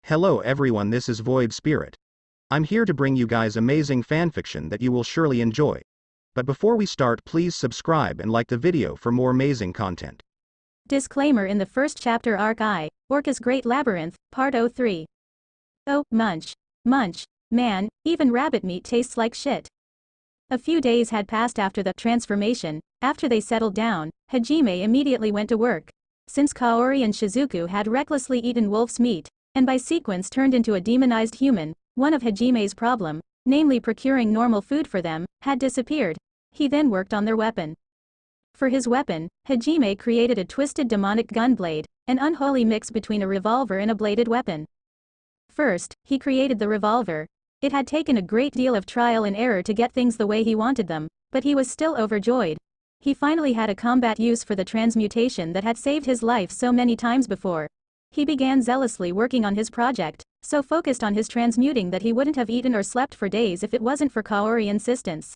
Hello everyone, this is Void Spirit. I'm here to bring you guys amazing fanfiction that you will surely enjoy. But before we start, please subscribe and like the video for more amazing content. Disclaimer: in the first chapter, Arc I, Orca's Great Labyrinth, Part 03. Oh, munch. Munch. Man, even rabbit meat tastes like shit. A few days had passed after the transformation. After they settled down, Hajime immediately went to work. Since Kaori and Shizuku had recklessly eaten wolf's meat, and by sequence turned into a demonized human, one of Hajime's problem, namely procuring normal food for them, had disappeared. He then worked on their weapon. For his weapon, Hajime created a twisted demonic gunblade, an unholy mix between a revolver and a bladed weapon. First, he created the revolver. It had taken a great deal of trial and error to get things the way he wanted them, but he was still overjoyed. He finally had a combat use for the transmutation that had saved his life so many times before. He began zealously working on his project, so focused on his transmuting that he wouldn't have eaten or slept for days if it wasn't for Kaori's insistence.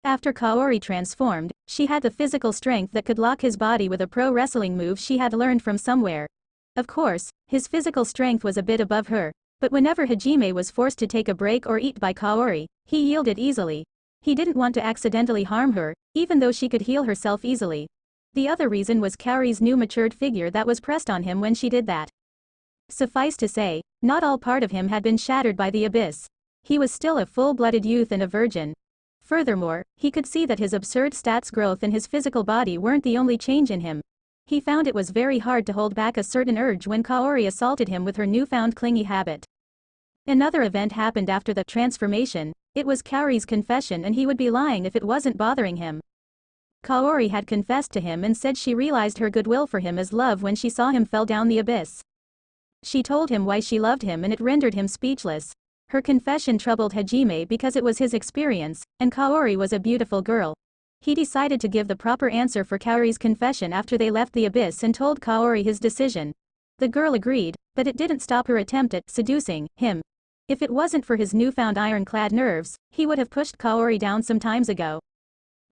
After Kaori transformed, she had the physical strength that could lock his body with a pro wrestling move she had learned from somewhere. Of course, his physical strength was a bit above her, but whenever Hajime was forced to take a break or eat by Kaori, he yielded easily. He didn't want to accidentally harm her, even though she could heal herself easily. The other reason was Kaori's new matured figure that was pressed on him when she did that. Suffice to say, not all part of him had been shattered by the abyss. He was still a full-blooded youth and a virgin. Furthermore, he could see that his absurd stats growth and his physical body weren't the only change in him. He found it was very hard to hold back a certain urge when Kaori assaulted him with her newfound clingy habit. Another event happened after the transformation. It was Kaori's confession, and he would be lying if it wasn't bothering him. Kaori had confessed to him and said she realized her goodwill for him as love when she saw him fell down the abyss. She told him why she loved him and it rendered him speechless. Her confession troubled Hajime because it was his experience, and Kaori was a beautiful girl. He decided to give the proper answer for Kaori's confession after they left the abyss and told Kaori his decision. The girl agreed, but it didn't stop her attempt at seducing him. If it wasn't for his newfound ironclad nerves, he would have pushed Kaori down some times ago.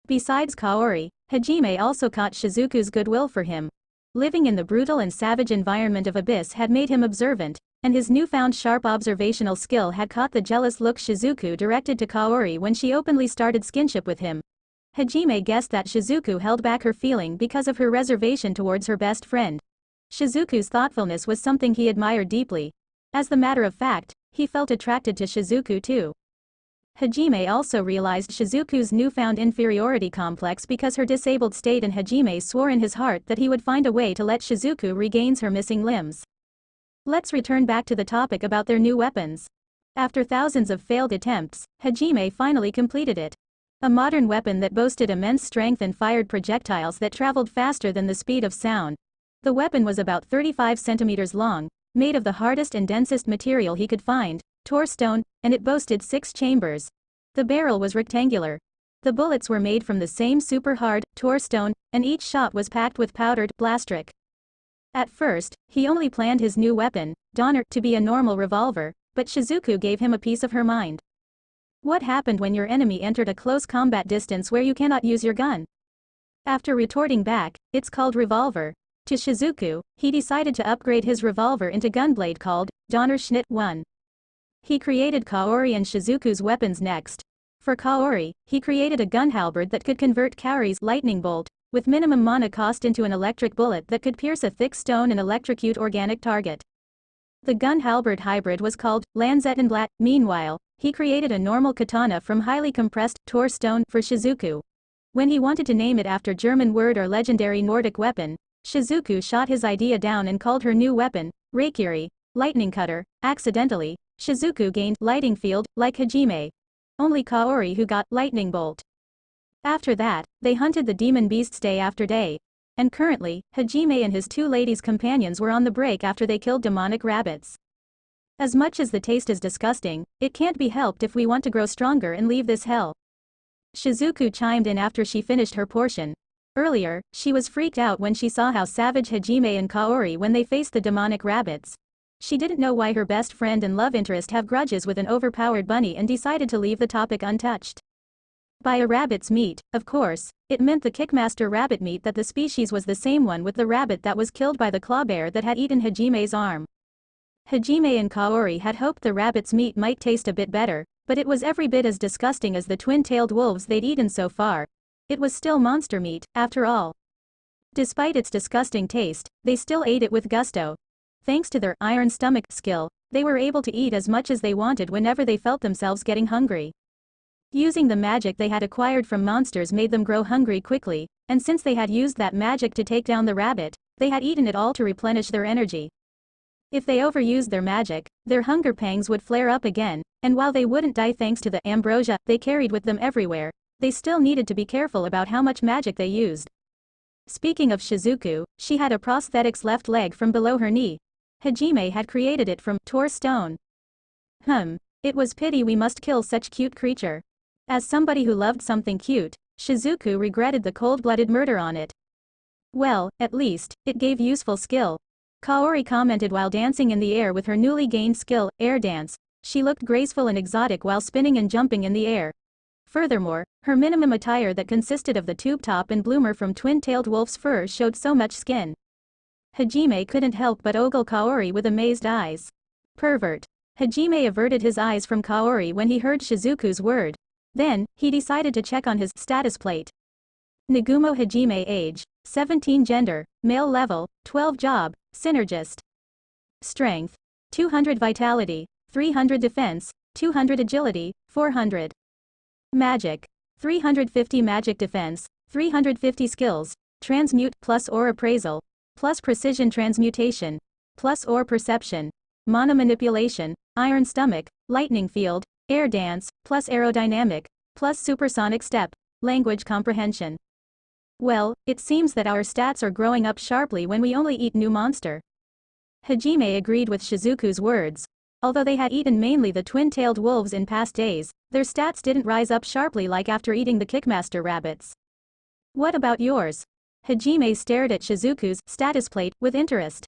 Besides Kaori, Hajime also caught Shizuku's goodwill for him. Living in the brutal and savage environment of Abyss had made him observant, and his newfound sharp observational skill had caught the jealous look Shizuku directed to Kaori when she openly started skinship with him. Hajime guessed that Shizuku held back her feeling because of her reservation towards her best friend. Shizuku's thoughtfulness was something he admired deeply. As the matter of fact, he felt attracted to Shizuku too. Hajime also realized Shizuku's newfound inferiority complex because her disabled state, and Hajime swore in his heart that he would find a way to let Shizuku regain her missing limbs. Let's return back to the topic about their new weapons. After thousands of failed attempts, Hajime finally completed it. A modern weapon that boasted immense strength and fired projectiles that traveled faster than the speed of sound. The weapon was about 35 centimeters long, made of the hardest and densest material he could find, Tor stone, and it boasted 6 chambers. The barrel was rectangular. The bullets were made from the same super hard Tor stone, and each shot was packed with powdered blastric. At first, he only planned his new weapon, Donner, to be a normal revolver, but Shizuku gave him a piece of her mind. What happened when your enemy entered a close combat distance where you cannot use your gun? After retorting back, it's called revolver. To Shizuku, he decided to upgrade his revolver into gunblade called Donner Schnitt 1. He created Kaori and Shizuku's weapons next. For Kaori, he created a gun halberd that could convert Kaori's lightning bolt, with minimum mana cost, into an electric bullet that could pierce a thick stone and electrocute organic target. The gun halberd hybrid was called Lanzettenblatt. Meanwhile, he created a normal katana from highly compressed Tor stone for Shizuku. When he wanted to name it after German word or legendary Nordic weapon, Shizuku shot his idea down and called her new weapon Reikiri, lightning cutter. Accidentally, Shizuku gained lighting field, like Hajime. Only Kaori who got lightning bolt. After that, they hunted the demon beasts day after day. And currently, Hajime and his 2 ladies' companions were on the break after they killed demonic rabbits. As much as the taste is disgusting, it can't be helped if we want to grow stronger and leave this hell. Shizuku chimed in after she finished her portion. Earlier, she was freaked out when she saw how savage Hajime and Kaori when they faced the demonic rabbits. She didn't know why her best friend and love interest have grudges with an overpowered bunny and decided to leave the topic untouched. By a rabbit's meat, of course, it meant the Kickmaster rabbit meat, that the species was the same one with the rabbit that was killed by the clawbear that had eaten Hajime's arm. Hajime and Kaori had hoped the rabbit's meat might taste a bit better, but it was every bit as disgusting as the twin-tailed wolves they'd eaten so far. It was still monster meat, after all. Despite its disgusting taste, they still ate it with gusto. Thanks to their iron stomach skill, they were able to eat as much as they wanted whenever they felt themselves getting hungry. Using the magic they had acquired from monsters made them grow hungry quickly, and since they had used that magic to take down the rabbit, they had eaten it all to replenish their energy. If they overused their magic, their hunger pangs would flare up again, and while they wouldn't die thanks to the ambrosia they carried with them everywhere, they still needed to be careful about how much magic they used. Speaking of Shizuku, she had a prosthetics left leg from below her knee. Hajime had created it from Tor stone. It was pity we must kill such cute creature. As somebody who loved something cute, Shizuku regretted the cold-blooded murder on it. Well, at least, it gave useful skill. Kaori commented while dancing in the air with her newly gained skill, air dance. She looked graceful and exotic while spinning and jumping in the air. Furthermore, her minimum attire that consisted of the tube top and bloomer from twin-tailed wolf's fur showed so much skin. Hajime couldn't help but ogle Kaori with amazed eyes. Pervert. Hajime averted his eyes from Kaori when he heard Shizuku's word. Then, he decided to check on his status plate. Nagumo Hajime age, 17 gender, male level, 12 job, synergist. Strength, 200 vitality, 300 defense, 200 agility, 400. Magic, 350 magic defense, 350 skills, transmute plus or appraisal, plus precision transmutation, plus or perception, mana manipulation, iron stomach, lightning field, air dance, plus aerodynamic, plus supersonic step, language comprehension. Well, it seems that our stats are growing up sharply when we only eat new monster. Hajime agreed with Shizuku's words. Although they had eaten mainly the twin-tailed wolves in past days, their stats didn't rise up sharply like after eating the Kickmaster rabbits. What about yours? Hajime stared at Shizuku's status plate with interest.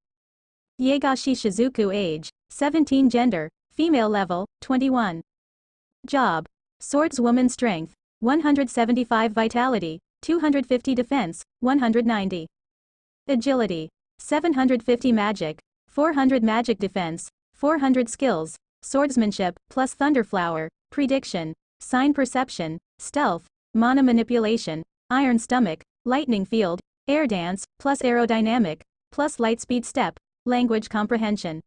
Yegashi Shizuku age, 17 gender, female level, 21. Job. Swordswoman strength, 175 vitality, 250 defense, 190. Agility. 750 magic, 400 magic defense, 400 skills, swordsmanship, plus thunderflower, prediction, sign perception, stealth, mana manipulation, iron stomach, lightning field, air dance, plus aerodynamic, plus lightspeed step, language comprehension.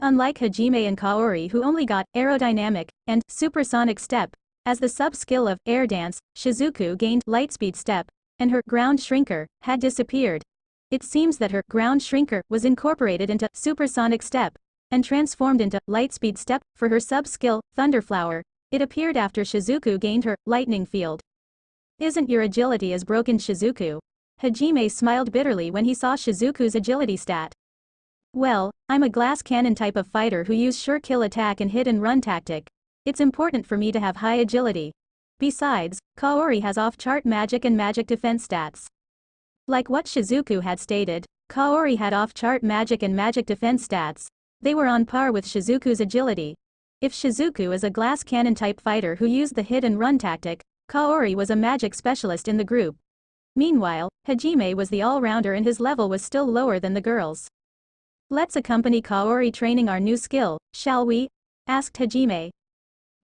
Unlike Hajime and Kaori who only got aerodynamic and supersonic step, as the sub-skill of air dance, Shizuku gained lightspeed step, and her ground shrinker had disappeared. It seems that her ground shrinker was incorporated into supersonic step and transformed into lightspeed step for her sub-skill, thunderflower. It appeared after Shizuku gained her lightning field. Isn't your agility as broken, Shizuku? Hajime smiled bitterly when he saw Shizuku's agility stat. Well, I'm a glass cannon type of fighter who use sure kill attack and hit and run tactic. It's important for me to have high agility. Besides, Kaori has off-chart magic and magic defense stats. Like what Shizuku had stated, Kaori had off-chart magic and magic defense stats. They were on par with Shizuku's agility. If Shizuku is a glass cannon type fighter who used the hit and run tactic, Kaori was a magic specialist in the group. Meanwhile, Hajime was the all-rounder and his level was still lower than the girls. Let's accompany Kaori training our new skill, shall we? Asked Hajime.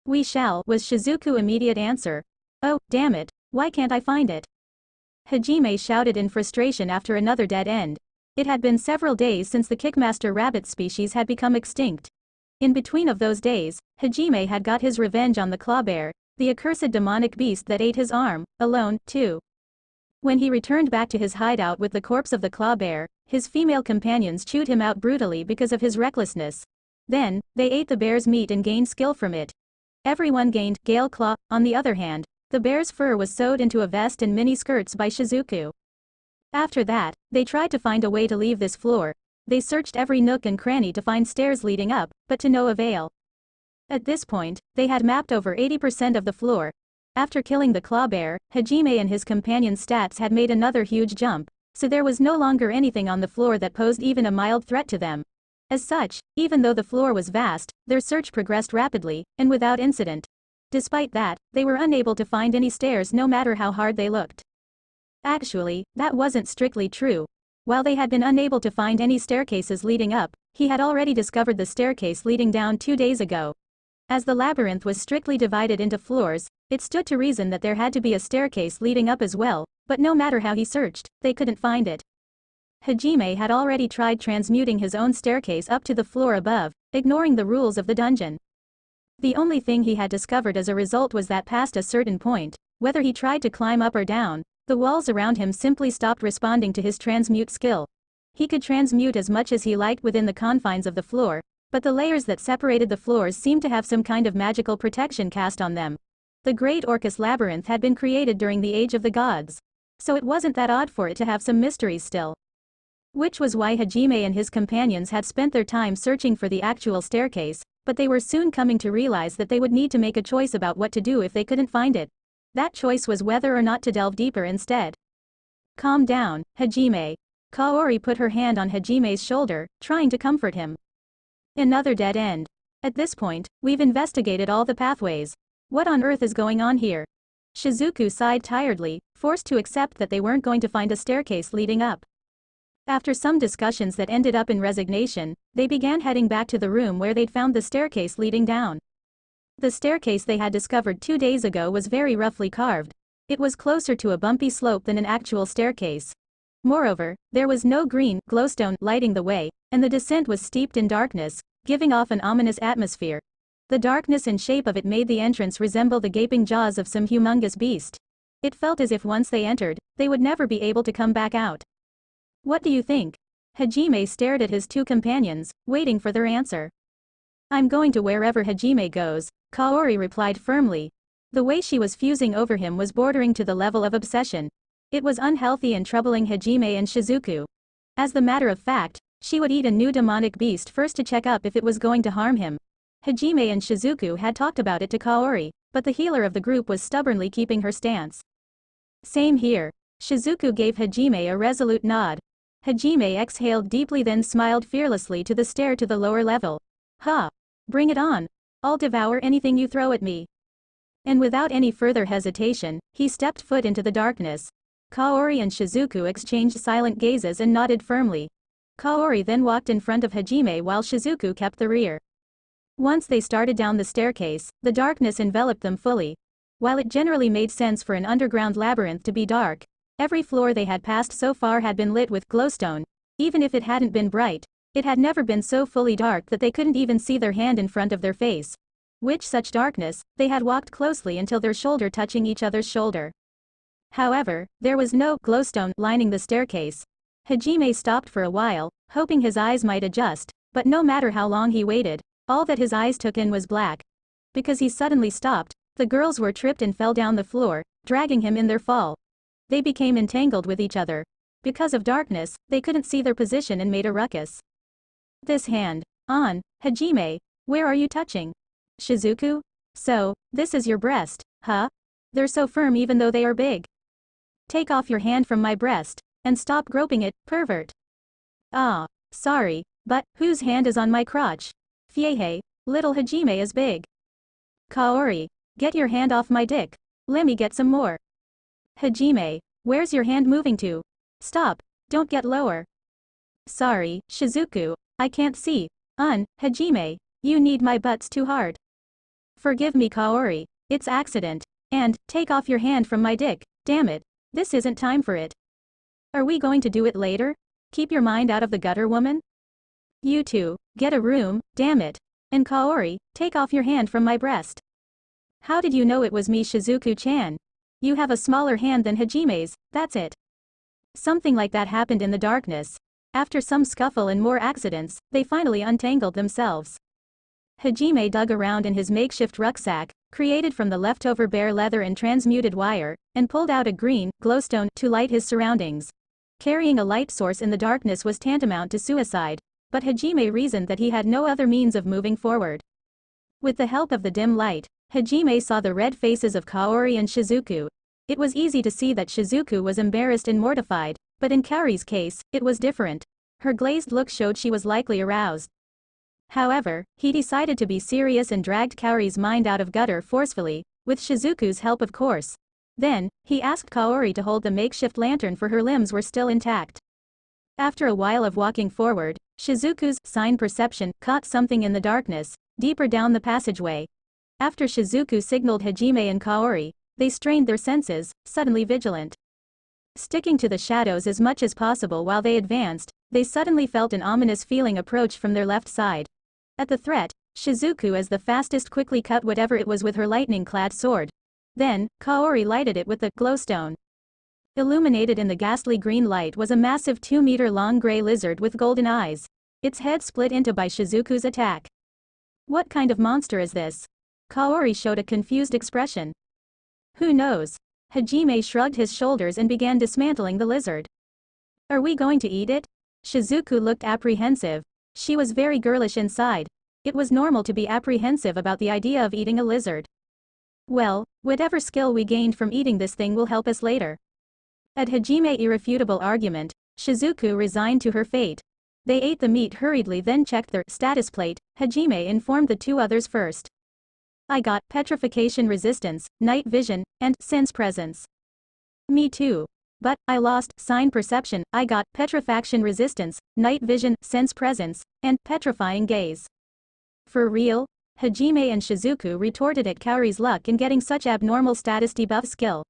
We shall, was Shizuku's immediate answer. Oh, damn it, why can't I find it? Hajime shouted in frustration after another dead end. It had been several days since the Kickmaster rabbit species had become extinct. In between of those days, Hajime had got his revenge on the clawbear, the accursed demonic beast that ate his arm, alone, too. When he returned back to his hideout with the corpse of the clawbear, his female companions chewed him out brutally because of his recklessness. Then, they ate the bear's meat and gained skill from it. Everyone gained Gale Claw. On the other hand, the bear's fur was sewed into a vest and mini skirts by Shizuku. After that, they tried to find a way to leave this floor. They searched every nook and cranny to find stairs leading up, but to no avail. At this point, they had mapped over 80% of the floor. After killing the clawbear, Hajime and his companion's stats had made another huge jump, so there was no longer anything on the floor that posed even a mild threat to them. As such, even though the floor was vast, their search progressed rapidly, and without incident. Despite that, they were unable to find any stairs no matter how hard they looked. Actually, that wasn't strictly true. While they had been unable to find any staircases leading up, he had already discovered the staircase leading down 2 days ago. As the labyrinth was strictly divided into floors, it stood to reason that there had to be a staircase leading up as well, but no matter how he searched, they couldn't find it. Hajime had already tried transmuting his own staircase up to the floor above, ignoring the rules of the dungeon. The only thing he had discovered as a result was that past a certain point, whether he tried to climb up or down, the walls around him simply stopped responding to his transmute skill. He could transmute as much as he liked within the confines of the floor, but the layers that separated the floors seemed to have some kind of magical protection cast on them. The Great Orcus Labyrinth had been created during the Age of the Gods, so it wasn't that odd for it to have some mysteries still. Which was why Hajime and his companions had spent their time searching for the actual staircase, but they were soon coming to realize that they would need to make a choice about what to do if they couldn't find it. That choice was whether or not to delve deeper instead. Calm down, Hajime. Kaori put her hand on Hajime's shoulder, trying to comfort him. Another dead end. At this point, we've investigated all the pathways. What on earth is going on here? Shizuku sighed tiredly, forced to accept that they weren't going to find a staircase leading up. After some discussions that ended up in resignation, they began heading back to the room where they'd found the staircase leading down. The staircase they had discovered 2 days ago was very roughly carved. It was closer to a bumpy slope than an actual staircase. Moreover, there was no green glowstone lighting the way, and the descent was steeped in darkness, giving off an ominous atmosphere. The darkness and shape of it made the entrance resemble the gaping jaws of some humongous beast. It felt as if once they entered, they would never be able to come back out. What do you think? Hajime stared at his 2 companions, waiting for their answer. I'm going to wherever Hajime goes, Kaori replied firmly. The way she was fusing over him was bordering to the level of obsession. It was unhealthy and troubling Hajime and Shizuku. As the matter of fact, she would eat a new demonic beast first to check up if it was going to harm him. Hajime and Shizuku had talked about it to Kaori, but the healer of the group was stubbornly keeping her stance. Same here. Shizuku gave Hajime a resolute nod. Hajime exhaled deeply, then smiled fearlessly to the stair to the lower level. Ha! Bring it on. I'll devour anything you throw at me. And without any further hesitation, he stepped foot into the darkness. Kaori and Shizuku exchanged silent gazes and nodded firmly. Kaori then walked in front of Hajime while Shizuku kept the rear. Once they started down the staircase, the darkness enveloped them fully. While it generally made sense for an underground labyrinth to be dark, every floor they had passed so far had been lit with glowstone. Even if it hadn't been bright, it had never been so fully dark that they couldn't even see their hand in front of their face. Which such darkness, they had walked closely until their shoulder touching each other's shoulder. However, there was no glowstone lining the staircase. Hajime stopped for a while, hoping his eyes might adjust, but no matter how long he waited, all that his eyes took in was black. Because he suddenly stopped, the girls were tripped and fell down the floor, dragging him in their fall. They became entangled with each other. Because of darkness, they couldn't see their position and made a ruckus. This hand. On, Hajime, where are you touching? Shizuku? So, this is your breast, huh? They're so firm even though they are big. Take off your hand from my breast, and stop groping it, pervert. Ah, sorry, but, whose hand is on my crotch? Fiehe, little Hajime is big. Kaori, get your hand off my dick. Lemme get some more. Hajime, where's your hand moving to? Stop, don't get lower. Sorry, Shizuku, I can't see. Hajime, you need my butts too hard. Forgive me, Kaori, it's accident. And, take off your hand from my dick, damn it. This isn't time for it. Are we going to do it later? Keep your mind out of the gutter, woman. You two, get a room, damn it. And Kaori, take off your hand from my breast. How did you know it was me, Shizuku-chan? You have a smaller hand than Hajime's, that's it. Something like that happened in the darkness. After some scuffle and more accidents, they finally untangled themselves. Hajime dug around in his makeshift rucksack, created from the leftover bare leather and transmuted wire, and pulled out a green glowstone to light his surroundings. Carrying a light source in the darkness was tantamount to suicide, but Hajime reasoned that he had no other means of moving forward. With the help of the dim light, Hajime saw the red faces of Kaori and Shizuku. It was easy to see that Shizuku was embarrassed and mortified, but in Kaori's case, it was different. Her glazed look showed she was likely aroused. However, he decided to be serious and dragged Kaori's mind out of gutter forcefully, with Shizuku's help of course. Then, he asked Kaori to hold the makeshift lantern for her limbs were still intact. After a while of walking forward, Shizuku's sign perception caught something in the darkness, deeper down the passageway. After Shizuku signaled Hajime and Kaori, they strained their senses, suddenly vigilant. Sticking to the shadows as much as possible while they advanced, they suddenly felt an ominous feeling approach from their left side. At the threat, Shizuku as the fastest quickly cut whatever it was with her lightning-clad sword. Then, Kaori lighted it with the glowstone. Illuminated in the ghastly green light was a massive 2-meter-long gray lizard with golden eyes. Its head split into by Shizuku's attack. What kind of monster is this? Kaori showed a confused expression. Who knows? Hajime shrugged his shoulders and began dismantling the lizard. Are we going to eat it? Shizuku looked apprehensive. She was very girlish inside. It was normal to be apprehensive about the idea of eating a lizard. Well, whatever skill we gained from eating this thing will help us later. At Hajime's irrefutable argument, Shizuku resigned to her fate. They ate the meat hurriedly, then checked their status plate. Hajime informed the two others first. I got petrification resistance, night vision, and sense presence. Me too. But I lost sign perception. I got petrifaction resistance, night vision, sense presence, and petrifying gaze. For real? Hajime and Shizuku retorted at Kaori's luck in getting such abnormal status debuff skill.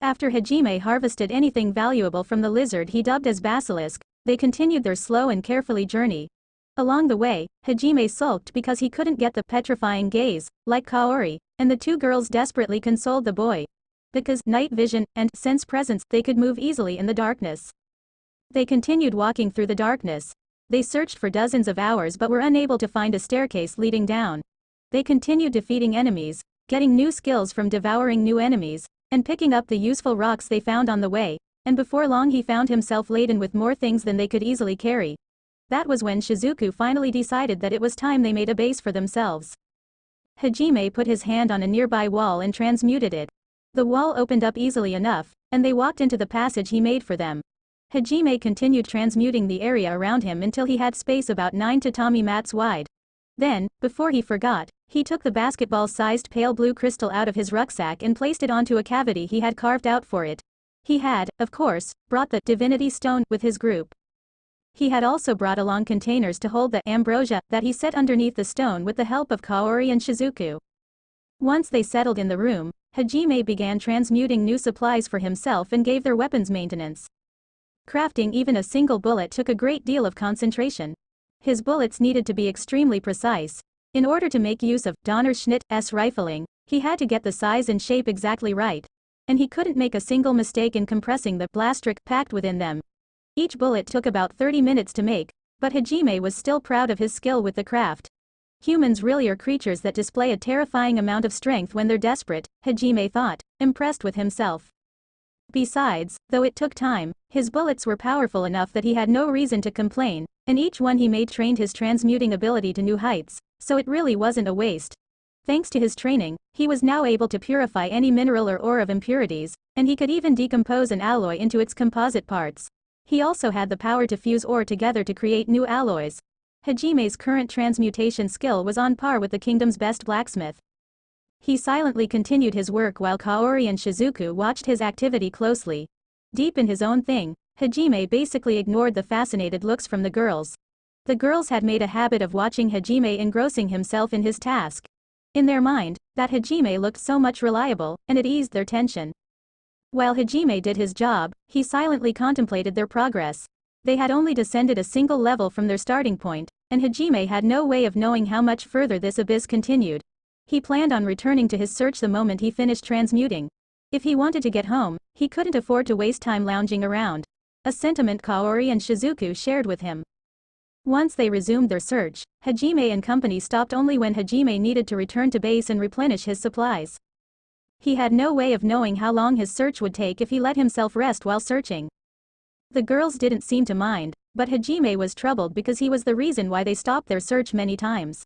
After Hajime harvested anything valuable from the lizard he dubbed as Basilisk, they continued their slow and carefully journey. Along the way, Hajime sulked because he couldn't get the petrifying gaze, like Kaori, and the two girls desperately consoled the boy. Because night vision and sense presence, they could move easily in the darkness. They continued walking through the darkness. They searched for dozens of hours but were unable to find a staircase leading down. They continued defeating enemies, getting new skills from devouring new enemies, and picking up the useful rocks they found on the way, and before long he found himself laden with more things than they could easily carry. That was when Shizuku finally decided that it was time they made a base for themselves. Hajime put his hand on a nearby wall and transmuted it. The wall opened up easily enough, and they walked into the passage he made for them. Hajime continued transmuting the area around him until he had space about 9 tatami mats wide. Then, before he forgot, he took the basketball-sized pale blue crystal out of his rucksack and placed it onto a cavity he had carved out for it. He had, of course, brought the divinity stone with his group. He had also brought along containers to hold the ambrosia that he set underneath the stone with the help of Kaori and Shizuku. Once they settled in the room, Hajime began transmuting new supplies for himself and gave their weapons maintenance. Crafting even a single bullet took a great deal of concentration. His bullets needed to be extremely precise. In order to make use of Donnerschnitt's rifling, he had to get the size and shape exactly right. And he couldn't make a single mistake in compressing the blastric packed within them. Each bullet took about 30 minutes to make, but Hajime was still proud of his skill with the craft. Humans really are creatures that display a terrifying amount of strength when they're desperate, Hajime thought, impressed with himself. Besides, though it took time, his bullets were powerful enough that he had no reason to complain, and each one he made trained his transmuting ability to new heights, so it really wasn't a waste. Thanks to his training, he was now able to purify any mineral or ore of impurities, and he could even decompose an alloy into its composite parts. He also had the power to fuse ore together to create new alloys. Hajime's current transmutation skill was on par with the kingdom's best blacksmith. He silently continued his work while Kaori and Shizuku watched his activity closely. Deep in his own thing, Hajime basically ignored the fascinated looks from the girls. The girls had made a habit of watching Hajime engrossing himself in his task. In their mind, that Hajime looked so much reliable, and it eased their tension. While Hajime did his job, he silently contemplated their progress. They had only descended a single level from their starting point, and Hajime had no way of knowing how much further this abyss continued. He planned on returning to his search the moment he finished transmuting. If he wanted to get home, he couldn't afford to waste time lounging around. A sentiment Kaori and Shizuku shared with him. Once they resumed their search, Hajime and company stopped only when Hajime needed to return to base and replenish his supplies. He had no way of knowing how long his search would take if he let himself rest while searching. The girls didn't seem to mind, but Hajime was troubled because he was the reason why they stopped their search many times.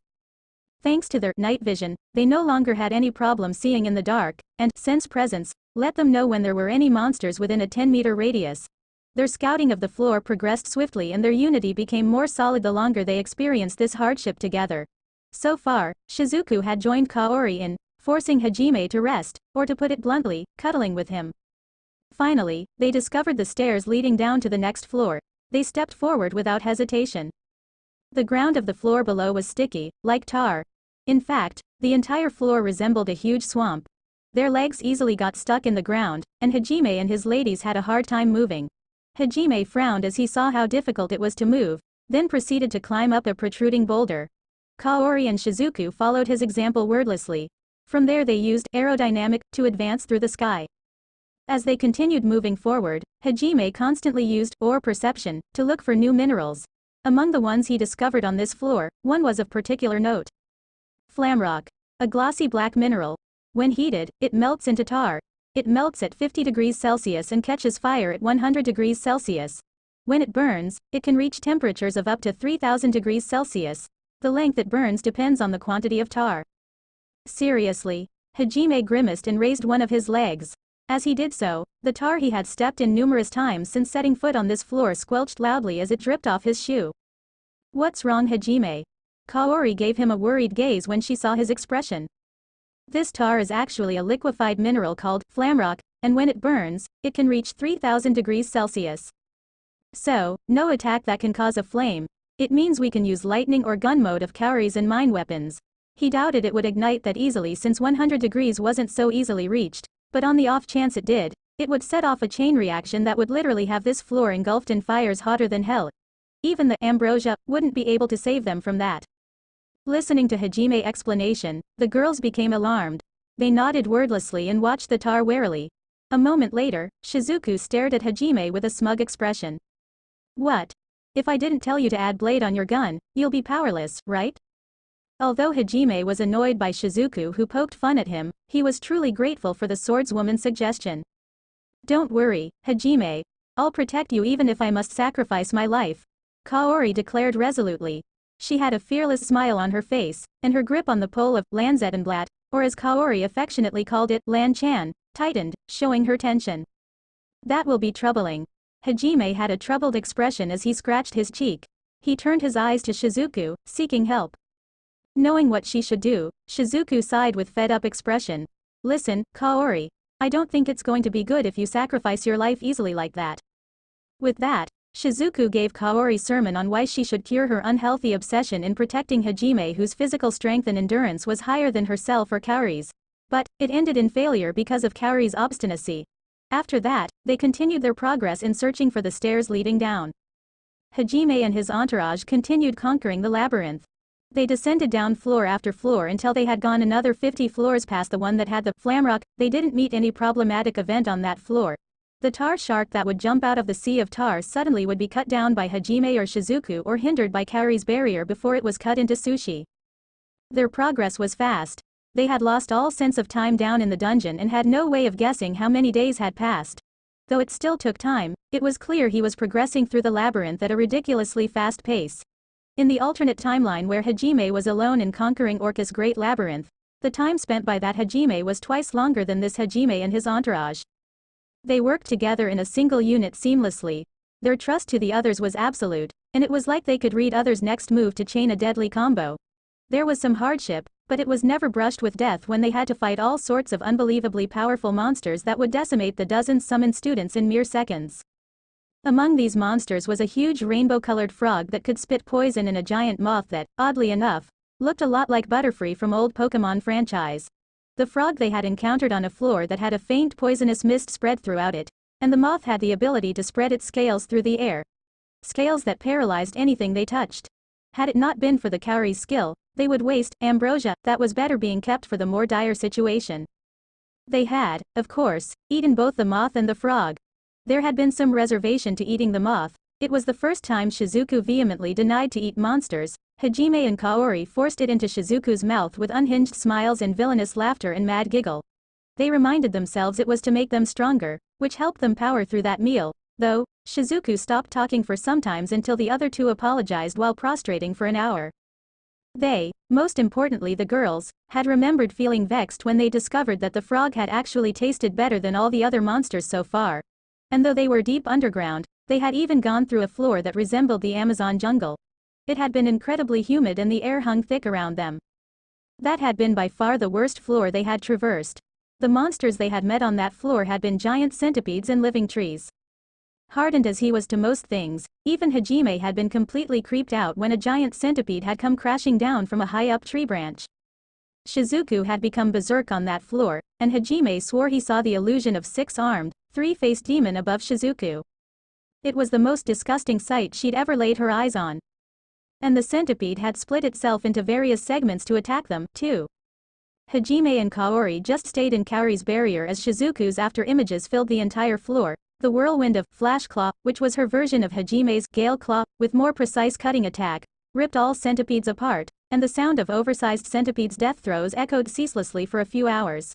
Thanks to their night vision, they no longer had any problem seeing in the dark, and sense presence let them know when there were any monsters within a 10-meter radius. Their scouting of the floor progressed swiftly and their unity became more solid the longer they experienced this hardship together. So far, Shizuku had joined Kaori in forcing Hajime to rest, or to put it bluntly, cuddling with him. Finally, they discovered the stairs leading down to the next floor. They stepped forward without hesitation. The ground of the floor below was sticky, like tar. In fact, the entire floor resembled a huge swamp. Their legs easily got stuck in the ground, and Hajime and his ladies had a hard time moving. Hajime frowned as he saw how difficult it was to move, then proceeded to climb up a protruding boulder. Kaori and Shizuku followed his example wordlessly. From there they used aerodynamic to advance through the sky. As they continued moving forward, Hajime constantly used ore perception to look for new minerals. Among the ones he discovered on this floor, one was of particular note. Flamrock. A glossy black mineral. When heated, it melts into tar. It melts at 50 degrees Celsius and catches fire at 100 degrees Celsius. When it burns, it can reach temperatures of up to 3000 degrees Celsius. The length it burns depends on the quantity of tar. Seriously? Hajime grimaced and raised one of his legs. As he did so, the tar he had stepped in numerous times since setting foot on this floor squelched loudly as it dripped off his shoe. What's wrong, Hajime? Kaori gave him a worried gaze when she saw his expression. This tar is actually a liquefied mineral called flamrock, and when it burns, it can reach 3000 degrees Celsius. So, no attack that can cause a flame. It means we can use lightning or gun mode of Kaori's and mine weapons. He doubted it would ignite that easily since 100 degrees wasn't so easily reached, but on the off chance it did, it would set off a chain reaction that would literally have this floor engulfed in fires hotter than hell. Even the ambrosia wouldn't be able to save them from that. Listening to Hajime's explanation, the girls became alarmed. They nodded wordlessly and watched the tar warily. A moment later, Shizuku stared at Hajime with a smug expression. What? If I didn't tell you to add blade on your gun, you'll be powerless, right? Although Hajime was annoyed by Shizuku who poked fun at him, he was truly grateful for the swordswoman's suggestion. Don't worry, Hajime. I'll protect you even if I must sacrifice my life. Kaori declared resolutely. She had a fearless smile on her face, and her grip on the pole of Lanzettenblatt, or as Kaori affectionately called it, Lan-chan, tightened, showing her tension. That will be troubling. Hajime had a troubled expression as he scratched his cheek. He turned his eyes to Shizuku, seeking help. Knowing what she should do, Shizuku sighed with fed-up expression. Listen, Kaori. I don't think it's going to be good if you sacrifice your life easily like that. With that, Shizuku gave Kaori sermon on why she should cure her unhealthy obsession in protecting Hajime, whose physical strength and endurance was higher than herself or Kaori's. But, it ended in failure because of Kaori's obstinacy. After that, they continued their progress in searching for the stairs leading down. Hajime and his entourage continued conquering the labyrinth. They descended down floor after floor until they had gone another 50 floors past the one that had the flamrock. They didn't meet any problematic event on that floor. The tar shark that would jump out of the sea of tar suddenly would be cut down by Hajime or Shizuku or hindered by Kaori's barrier before it was cut into sushi. Their progress was fast. They had lost all sense of time down in the dungeon and had no way of guessing how many days had passed. Though it still took time, it was clear he was progressing through the labyrinth at a ridiculously fast pace. In the alternate timeline where Hajime was alone in conquering Orca's great labyrinth, the time spent by that Hajime was twice longer than this Hajime and his entourage. They worked together in a single unit seamlessly. Their trust to the others was absolute, and it was like they could read others' next move to chain a deadly combo. There was some hardship, but it was never brushed with death when they had to fight all sorts of unbelievably powerful monsters that would decimate the dozens summoned students in mere seconds. Among these monsters was a huge rainbow-colored frog that could spit poison and a giant moth that, oddly enough, looked a lot like Butterfree from old Pokemon franchise. The frog they had encountered on a floor that had a faint poisonous mist spread throughout it, and the moth had the ability to spread its scales through the air. Scales that paralyzed anything they touched. Had it not been for the Kaori's skill, they would waste ambrosia that was better being kept for the more dire situation. They had, of course, eaten both the moth and the frog. There had been some reservation to eating the moth. It was the first time Shizuku vehemently denied to eat monsters. Hajime and Kaori forced it into Shizuku's mouth with unhinged smiles and villainous laughter and mad giggle. They reminded themselves it was to make them stronger, which helped them power through that meal, though, Shizuku stopped talking for some time until the other two apologized while prostrating for an hour. They, most importantly the girls, had remembered feeling vexed when they discovered that the frog had actually tasted better than all the other monsters so far. And though they were deep underground, they had even gone through a floor that resembled the Amazon jungle. It had been incredibly humid and the air hung thick around them. That had been by far the worst floor they had traversed. The monsters they had met on that floor had been giant centipedes and living trees. Hardened as he was to most things, even Hajime had been completely creeped out when a giant centipede had come crashing down from a high-up tree branch. Shizuku had become berserk on that floor, and Hajime swore he saw the illusion of six-armed, three-faced demon above Shizuku. It was the most disgusting sight she'd ever laid her eyes on. And the centipede had split itself into various segments to attack them, too. Hajime and Kaori just stayed in Kaori's barrier as Shizuku's after images filled the entire floor. The whirlwind of Flash Claw, which was her version of Hajime's Gale Claw, with more precise cutting attack, ripped all centipedes apart, and the sound of oversized centipedes' death throes echoed ceaselessly for a few hours.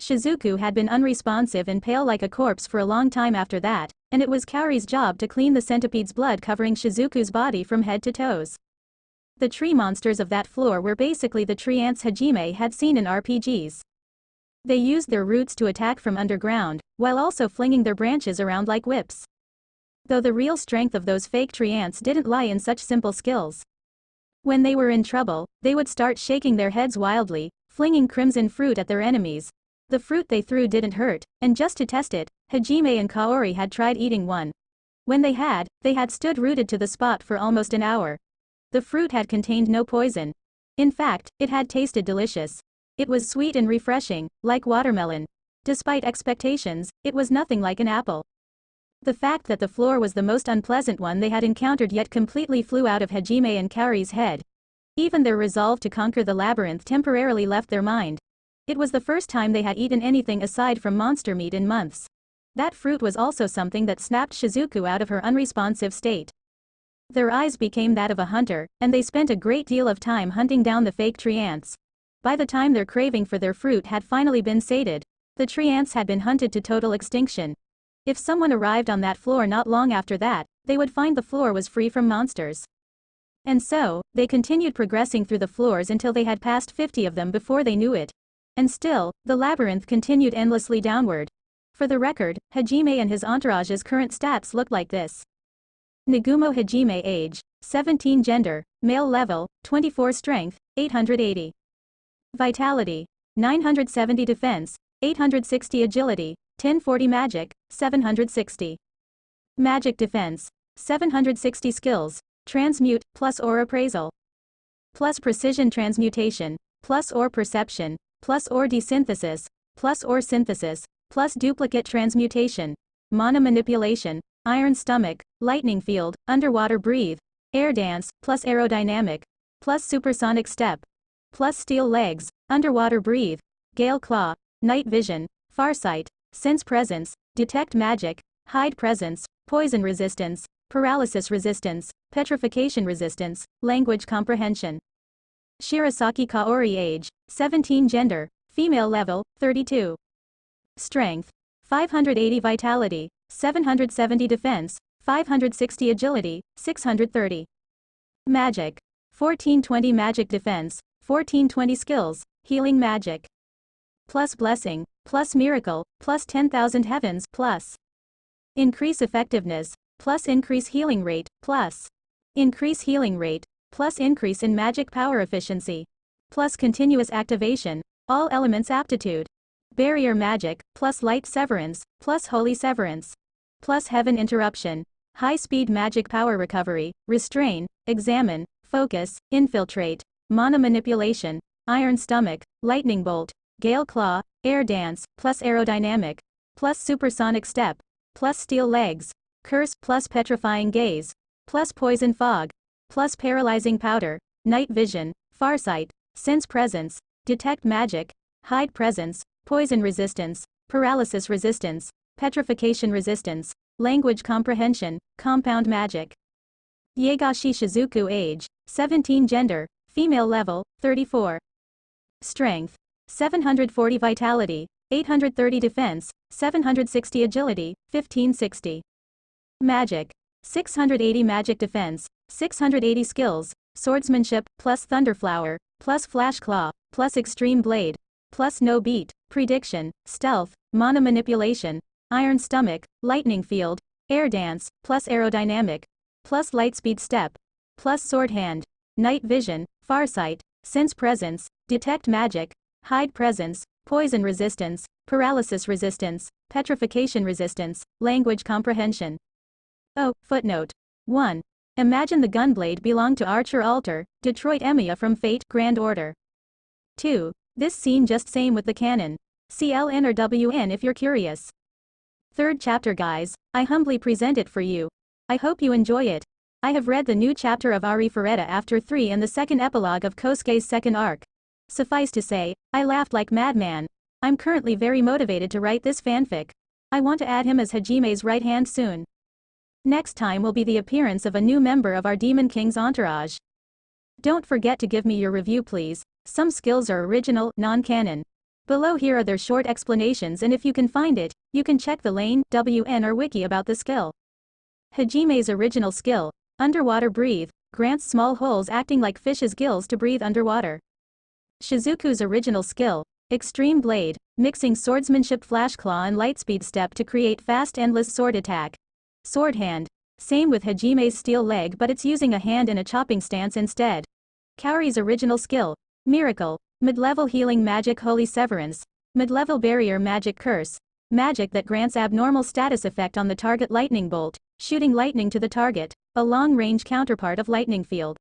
Shizuku had been unresponsive and pale like a corpse for a long time after that, and it was Kaori's job to clean the centipede's blood covering Shizuku's body from head to toes. The tree monsters of that floor were basically the tree ants Hajime had seen in RPGs. They used their roots to attack from underground, while also flinging their branches around like whips. Though the real strength of those fake tree ants didn't lie in such simple skills. When they were in trouble, they would start shaking their heads wildly, flinging crimson fruit at their enemies. The fruit they threw didn't hurt, and just to test it, Hajime and Kaori had tried eating one. When they had stood rooted to the spot for almost an hour. The fruit had contained no poison. In fact, it had tasted delicious. It was sweet and refreshing, like watermelon. Despite expectations, it was nothing like an apple. The fact that the floor was the most unpleasant one they had encountered yet completely flew out of Hajime and Kaori's head. Even their resolve to conquer the labyrinth temporarily left their mind. It was the first time they had eaten anything aside from monster meat in months. That fruit was also something that snapped Shizuku out of her unresponsive state. Their eyes became that of a hunter, and they spent a great deal of time hunting down the fake tree ants. By the time their craving for their fruit had finally been sated, the tree ants had been hunted to total extinction. If someone arrived on that floor not long after that, they would find the floor was free from monsters. And so, they continued progressing through the floors until they had passed 50 of them before they knew it. And still, the labyrinth continued endlessly downward. For the record, Hajime and his entourage's current stats looked like this. Nagumo Hajime age, 17 gender, male level, 24 strength, 880. Vitality, 970 defense, 860 agility, 1040 magic, 760. Magic defense, 760 skills, transmute, plus or appraisal. Plus precision transmutation, plus or perception, plus or desynthesis, plus or synthesis, plus duplicate transmutation, mana manipulation, iron stomach, lightning field, underwater breathe, air dance, plus aerodynamic, plus supersonic step, plus steel legs, underwater breathe, gale claw, night vision, farsight, sense presence, detect magic, hide presence, poison resistance, paralysis resistance, petrification resistance, language comprehension. Shirasaki Kaori age, 17 gender, female level, 32. Strength, 580 vitality, 770 defense, 560 agility, 630. Magic, 1420 magic defense, 1420 skills, healing magic. Plus blessing, plus miracle, plus 10,000 heavens, plus. Increase effectiveness, plus increase healing rate, plus. Increase healing rate, plus increase in magic power efficiency. Plus continuous activation, all elements aptitude. Barrier magic, plus light severance, plus holy severance. Plus heaven interruption. High-speed magic power recovery, restrain, examine, focus, infiltrate, mana manipulation, iron stomach, lightning bolt, gale claw, air dance, plus aerodynamic, plus supersonic step, plus steel legs, curse, plus petrifying gaze, plus poison fog, plus paralyzing powder, night vision, farsight, sense presence, detect magic, hide presence, poison resistance, paralysis resistance, petrification resistance, language comprehension, compound magic. Yaegashi Shizuku age, 17 gender, female level, 34. Strength, 740 vitality, 830 defense, 760 agility, 1560. Magic, 680 magic defense, 680 skills, swordsmanship, plus thunderflower, plus flash claw, plus extreme blade, plus no beat, prediction, stealth, mana manipulation, iron stomach, lightning field, air dance, plus aerodynamic, plus lightspeed step, plus sword hand, night vision, farsight, sense presence, detect magic, hide presence, poison resistance, paralysis resistance, petrification resistance, language comprehension. Oh, footnote. 1. Imagine the gunblade belonged to Archer Alter, Detroit Emiya from Fate, Grand Order. 2. This scene just same with the canon. CLN or WN if you're curious. Third chapter guys, I humbly present it for you. I hope you enjoy it. I have read the new chapter of Arifureta after 3 and the second epilogue of Kosuke's second arc. Suffice to say, I laughed like madman. I'm currently very motivated to write this fanfic. I want to add him as Hajime's right hand soon. Next time will be the appearance of a new member of our Demon King's entourage. Don't forget to give me your review please. Some skills are original, non-canon. Below here are their short explanations, and if you can find it, you can check the lane, WN or wiki about the skill. Hajime's original skill, Underwater Breathe, grants small holes acting like fish's gills to breathe underwater. Shizuku's original skill, Extreme Blade, mixing swordsmanship Flash Claw and Lightspeed Step to create fast endless sword attack. Sword Hand. Same with Hajime's Steel Leg, but it's using a hand in a chopping stance instead. Kaori's original skill, Miracle, mid-level healing magic Holy Severance, mid-level barrier magic Curse, magic that grants abnormal status effect on the target lightning bolt, shooting lightning to the target, a long-range counterpart of lightning field.